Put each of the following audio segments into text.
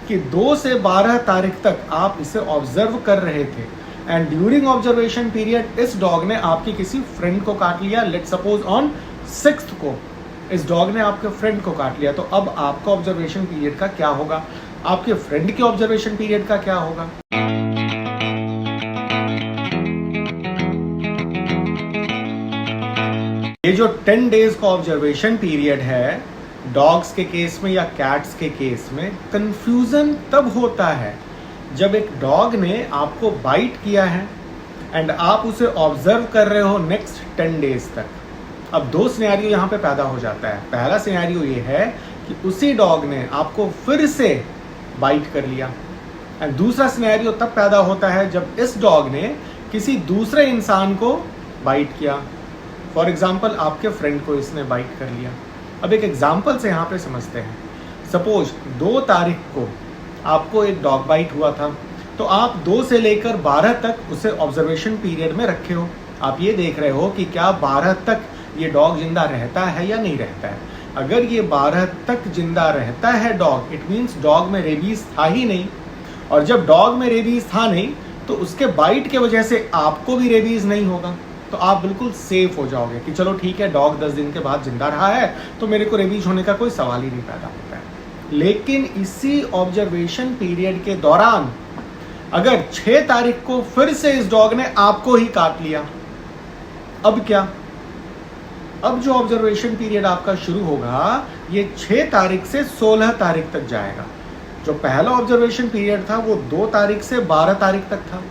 कि 2 से 12 तारीख तक आप इसे ऑब्जर्व कर रहे थे एंड ड्यूरिंग ऑब्जर्वेशन पीरियड इस डॉग ने आपके किसी फ्रेंड को काट लिया। लेट्स सपोज ऑन 6th को इस डॉग ने आपके फ्रेंड को काट लिया, तो अब आपका ऑब्जर्वेशन पीरियड का क्या होगा, आपके फ्रेंड के ऑब्जर्वेशन पीरियड का क्या होगा। ये जो 10 डेज का ऑब्जर्वेशन पीरियड है डॉग्स के केस में या कैट्स के केस में, कंफ्यूजन तब होता है जब एक डॉग ने आपको बाइट किया है एंड आप उसे ऑब्जर्व कर रहे हो नेक्स्ट 10 डेज तक। अब 2 सिनेरियो यहाँ पे पैदा हो जाता है। पहला सिनेरियो ये है कि उसी डॉग ने आपको फिर से बाइट कर लिया एंड दूसरा सिनेरियो तब पैदा होता है जब इस डॉग ने किसी दूसरे इंसान को बाइट किया। फॉर एग्जाम्पल आपके फ्रेंड को इसने बाइट कर लिया। अब एक एग्जाम्पल से यहाँ पे समझते हैं। सपोज 2 तारीख को आपको एक डॉग बाइट हुआ था, तो आप 2 से लेकर 12 तक उसे ऑब्जर्वेशन पीरियड में रखे हो। आप ये देख रहे हो कि क्या 12 तक ये डॉग जिंदा रहता है या नहीं रहता है। अगर ये 12 तक जिंदा रहता है डॉग, इट मीन्स डॉग में रेबीज था ही नहीं, और जब डॉग में रेबीज था नहीं तो उसके बाइट के वजह से आपको भी रेबीज नहीं होगा, तो आप बिल्कुल सेफ हो जाओगे कि चलो ठीक है, डॉग 10 दिन के बाद जिंदा रहा है तो मेरे को रेबीज होने का कोई सवाल ही नहीं पैदा होता है। लेकिन इसी ऑब्जर्वेशन पीरियड के दौरान अगर 6 तारीख को फिर से इस डॉग ने आपको ही काट लिया, अब क्या? अब जो ऑब्जर्वेशन पीरियड आपका शुरू होगा ये 6 तारीख से 16 तारीख तक जाएगा। जो पहला ऑब्जर्वेशन पीरियड था वो 2 तारीख से 12 तारीख तक था,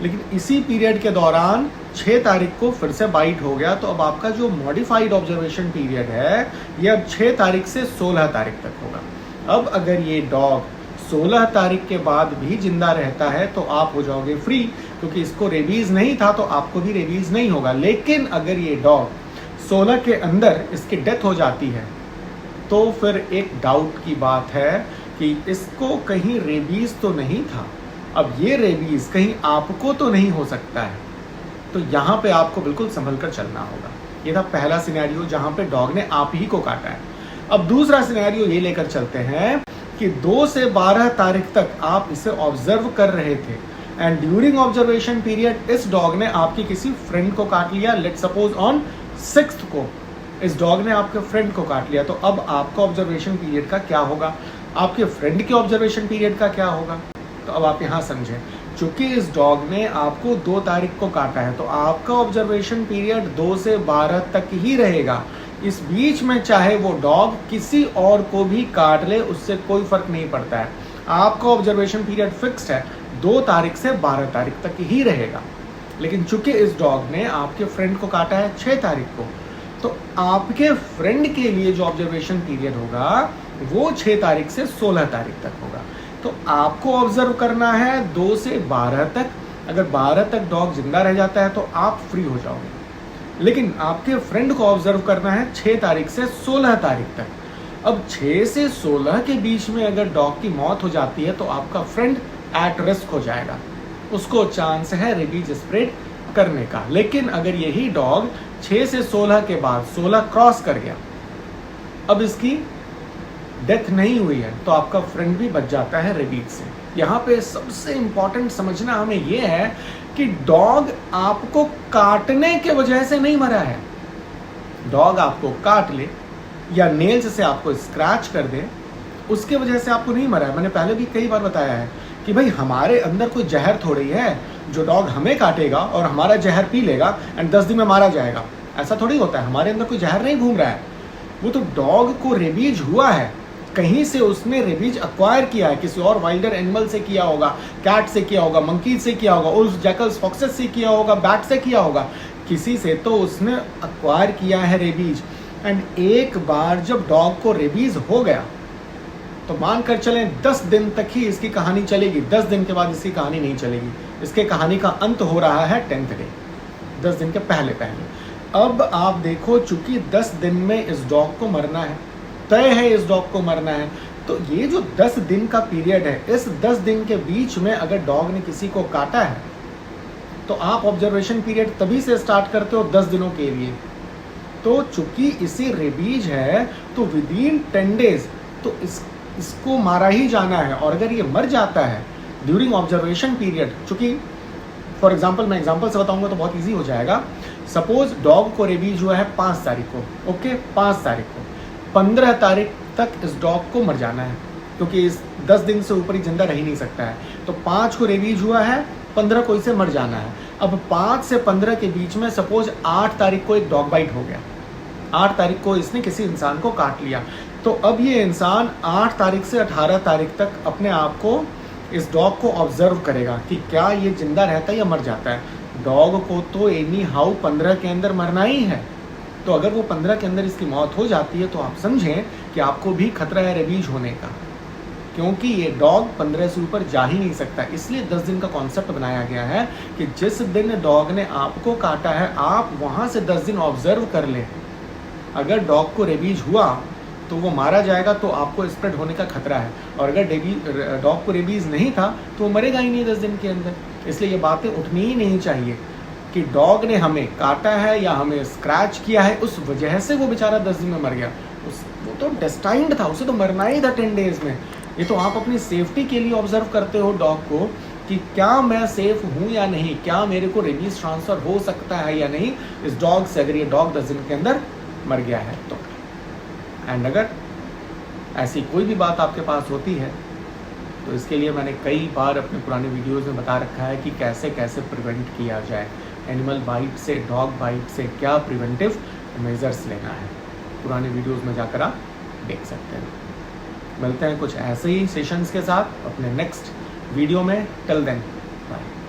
लेकिन इसी पीरियड के दौरान 6 तारीख को फिर से बाइट हो गया, तो अब आपका जो मॉडिफाइड ऑब्जर्वेशन पीरियड है ये अब 6 तारीख से 16 तारीख तक होगा। अब अगर ये डॉग 16 तारीख के बाद भी जिंदा रहता है तो आप हो जाओगे फ्री, क्योंकि इसको रेबीज नहीं था तो आपको भी रेबीज नहीं होगा। लेकिन अगर ये डॉग 16 के अंदर इसकी डेथ हो जाती है तो फिर एक डाउट की बात है कि इसको कहीं रेबीज तो नहीं था, अब ये रेबीज कहीं आपको तो नहीं हो सकता है, तो यहाँ पे आपको बिल्कुल संभल कर चलना होगा। ये था पहला सिनेरियो जहाँ पे डॉग ने आप ही को काटा है। अब दूसरा सिनेरियो ये लेकर चलते हैं कि 2 से 12 तारीख तक आप इसे ऑब्जर्व कर रहे थे एंड ड्यूरिंग ऑब्जर्वेशन पीरियड इस डॉग ने आपकी किसी फ्रेंड को काट लिया। लेट्स सपोज ऑन 6th को इस डॉग ने आपके फ्रेंड को काट लिया, तो अब आपका ऑब्जर्वेशन पीरियड का क्या होगा, आपके फ्रेंड के ऑब्जर्वेशन पीरियड का क्या होगा। तो अब आप यहाँ समझें, चूंकि इस डॉग ने आपको 2 तारीख को काटा है तो आपका ऑब्जर्वेशन पीरियड 2 से 12 तक ही रहेगा। इस बीच में चाहे वो डॉग किसी और को भी काट ले उससे कोई फर्क नहीं पड़ता है, आपका ऑब्जर्वेशन पीरियड फिक्स्ड है, 2 तारीख से 12 तारीख तक ही रहेगा। लेकिन चूंकि इस डॉग ने आपके फ्रेंड को काटा है 6 तारीख को, तो आपके फ्रेंड के लिए जो ऑब्जर्वेशन पीरियड होगा वो 6 तारीख से 16 तारीख तक होगा। तो आपको ऑब्जर्व करना है 2 से 12 तक। अगर 12 तक डॉग जिंदा रह जाता है तो आप फ्री हो जाओगे, लेकिन आपके फ्रेंड को ऑब्जर्व करना है 6 तारीख से 16 तारीख तक। अब 6 से 16 के बीच में अगर डॉग की मौत हो जाती है तो आपका फ्रेंड एट रिस्क हो जाएगा, उसको चांस है रेबीज स्प्रेड करने का। लेकिन अगर यही डॉग 6 से 16 के बाद 16 क्रॉस कर गया, अब इसकी डेथ नहीं हुई है, तो आपका फ्रेंड भी बच जाता है रेबीज से। यहाँ पे सबसे इंपॉर्टेंट समझना हमें यह है कि डॉग आपको काटने के वजह से नहीं मरा है। डॉग आपको काट ले या नेल्स से आपको स्क्रैच कर दे, उसके वजह से आपको नहीं मरा है। मैंने पहले भी कई बार बताया है कि भाई हमारे अंदर कोई जहर थोड़ी है जो डॉग हमें काटेगा और हमारा जहर पी लेगा एंड 10 दिन में मारा जाएगा। ऐसा थोड़ी होता है, हमारे अंदर कोई जहर नहीं घूम रहा है। वो तो डॉग को रेबीज हुआ है, कहीं से उसने रेबीज अक्वायर किया है, किसी और वाइल्डर एनिमल से किया होगा, कैट से किया होगा, मंकी से किया होगा, उल्फ, जैकल्स, फॉक्सेस से किया होगा, बैट से किया होगा, किसी से तो उसने अक्वायर किया है रेबीज। एंड एक बार जब डॉग को रेबीज हो गया तो मान कर चलें 10 दिन तक ही इसकी कहानी चलेगी, 10 दिन के बाद इसकी कहानी नहीं चलेगी। इसके कहानी का अंत हो रहा है 10th डे, 10 दिन के पहले पहले। अब आप देखो, चूंकि 10 दिन में इस डॉग को मरना है, तय है इस डॉग को मरना है, तो ये जो 10 दिन का पीरियड है, इस 10 दिन के बीच में अगर डॉग ने किसी को काटा है तो आप ऑब्जर्वेशन पीरियड तभी से स्टार्ट करते हो 10 दिनों के लिए। तो चूंकि इसी रेबीज है तो विदिन 10 डेज तो इसको मारा ही जाना है। और अगर ये मर जाता है ड्यूरिंग ऑब्जर्वेशन पीरियड, चूंकि फॉर एग्जाम्पल मैं एग्जाम्पल से बताऊंगा तो बहुत ईजी हो जाएगा। सपोज डॉग को रेबीज हुआ है 5 तारीख को, ओके 5 तारीख को, 15 तारीख तक इस डॉग को मर जाना है, क्योंकि इस 10 दिन से ऊपर ही जिंदा रह ही नहीं सकता है। तो 5 को रेबीज हुआ है, 15 को इसे मर जाना है। अब 5 से 15 के बीच में सपोज 8 तारीख को एक डॉग बाइट हो गया, 8 तारीख को इसने किसी इंसान को काट लिया, तो अब ये इंसान 8 तारीख से 18 तारीख तक अपने आप को, इस डॉग को ऑब्जर्व करेगा कि क्या ये जिंदा रहता है या मर जाता है। डॉग को तो एनी हाउ 15 के अंदर मरना ही है, तो अगर वो 15 के अंदर इसकी मौत हो जाती है तो आप समझें कि आपको भी खतरा है रेबीज होने का, क्योंकि ये डॉग 15 से ऊपर जा ही नहीं सकता। इसलिए 10 दिन का कॉन्सेप्ट बनाया गया है कि जिस दिन डॉग ने आपको काटा है आप वहाँ से 10 दिन ऑब्जर्व कर लें। अगर डॉग को रेबीज हुआ तो वो मारा जाएगा, तो आपको स्प्रेड होने का खतरा है। और अगर डॉग को रेबीज नहीं था तो वो मरेगा ही नहीं 10 दिन के अंदर। इसलिए ये बातें उठनी ही नहीं चाहिए कि डॉग ने हमें काटा है या हमें स्क्रैच किया है, उस वजह से वो बेचारा 10 दिन में मर गया। वो तो डेस्टाइंड था, उसे तो मरना ही था 10 डेज में। ये तो आप अपनी सेफ्टी के लिए ऑब्जर्व करते हो डॉग को कि क्या मैं सेफ हूँ या नहीं, क्या मेरे को रेबीज ट्रांसफ़र हो सकता है या नहीं इस डॉग से, अगर ये डॉग 10 दिन के अंदर मर गया है तो। एंड अगर ऐसी कोई भी बात आपके पास होती है तो इसके लिए मैंने कई बार अपने पुराने वीडियोज़ में बता रखा है कि कैसे कैसे प्रिवेंट किया जाए एनिमल बाइट से, डॉग बाइट से, क्या प्रिवेंटिव मेजर्स लेना है। पुराने वीडियोज़ में जाकर आप देख सकते हैं। मिलते हैं कुछ ऐसे ही सेशंस के साथ अपने नेक्स्ट वीडियो में। Till then bye.